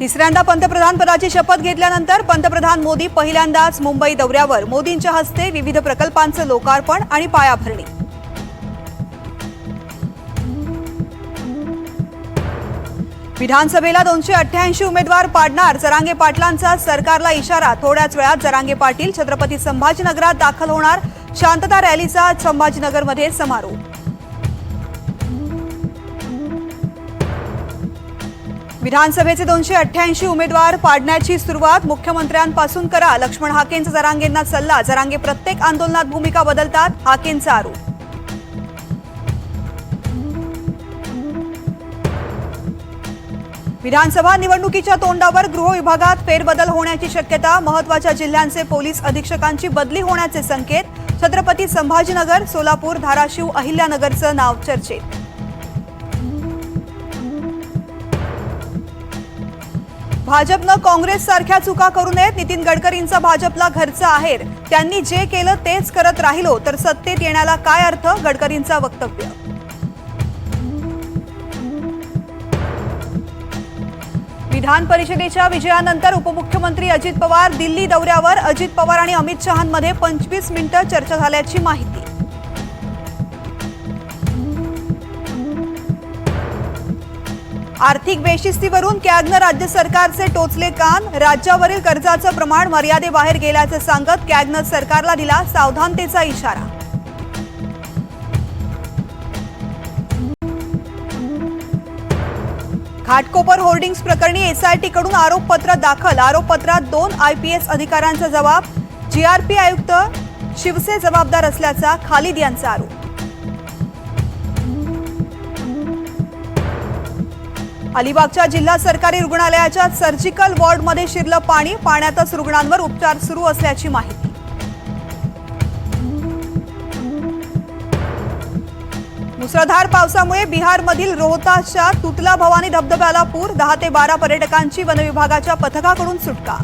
तिसऱ्यांदा पंतप्रधान पदाची शपथ घेतल्यानंतर पंतप्रधान मोदी पहिल्यांदाच मुंबई दौऱ्यावर। मोदींच्या हस्ते विविध प्रकल्पांचं लोकार्पण आणि पायाभरणी। विधानसभेला 288 उमेदवार पाडणार जरांगे पाटलांचा सरकारला इशारा। थोड्याच वेळात जरांगे पाटील छत्रपती संभाजीनगरात दाखल होणार। शांतता रॅलीचा संभाजीनगरमध्ये समारोप। विधानसभेचे 288 उमेदवार पाडण्याची सुरुवात मुख्यमंत्र्यांपासून करा। लक्ष्मण हाकेंचा जरांगेंना सल्ला। जरांगे प्रत्येक आंदोलनात भूमिका बदलतात, हाकेंचा आरोप। विधानसभा निवडणुकीच्या तोंडावर गृह विभागात फेरबदल होण्याची शक्यता। महत्त्वाच्या जिल्ह्यांचे पोलीस अधीक्षकांची बदली होण्याचे संकेत। छत्रपती संभाजीनगर, सोलापूर, धाराशिव, अहिल्यानगरचं नाव चर्चेत। भाजपनं काँग्रेस सारख्या चुका करू नयेत। नितीन गडकरींचा भाजपला घरचा आहेर। त्यांनी जे केलं तेच करत राहिलो तर सत्तेत येण्याला काय अर्थ, गडकरींचा वक्तव्य। विधान परिषदेच्या विजयानंतर उपमुख्यमंत्री अजित पवार दिल्ली दौऱ्यावर। अजित पवार आणि अमित शहांमध्ये 25 मिनिटं चर्चा झाल्याची माहिती। आर्थिक बेशिस्तीवरून कॅगनं राज्य सरकारचे टोचले कान। राज्यावरील कर्जाचं प्रमाण मर्यादेबाहेर गेल्याचं सांगत कॅगनं सरकारला दिला सावधानतेचा इशारा। घाटकोपर होर्डिंग्स प्रकरणी एसआयटी कडून आरोपपत्र दाखल। आरोपपत्रात 2 IPS अधिकाऱ्यांचा जबाब। GRP आयुक्त शिवसे जबाबदार असल्याचा खालिद यांचा आरोप। अलिबागच्या जिल्हा सरकारी रुग्णालयाच्या सर्जिकल वॉर्डमध्ये शिरलं पाणी। पाण्यातच रुग्णांवर उपचार सुरू असल्याची माहिती। मुसळधार पावसामुळे बिहारमधील रोहतासच्या तुतला भवानी धबधब्याला पूर। 10 ते 12 पर्यटकांची वनविभागाच्या पथकाकडून सुटका।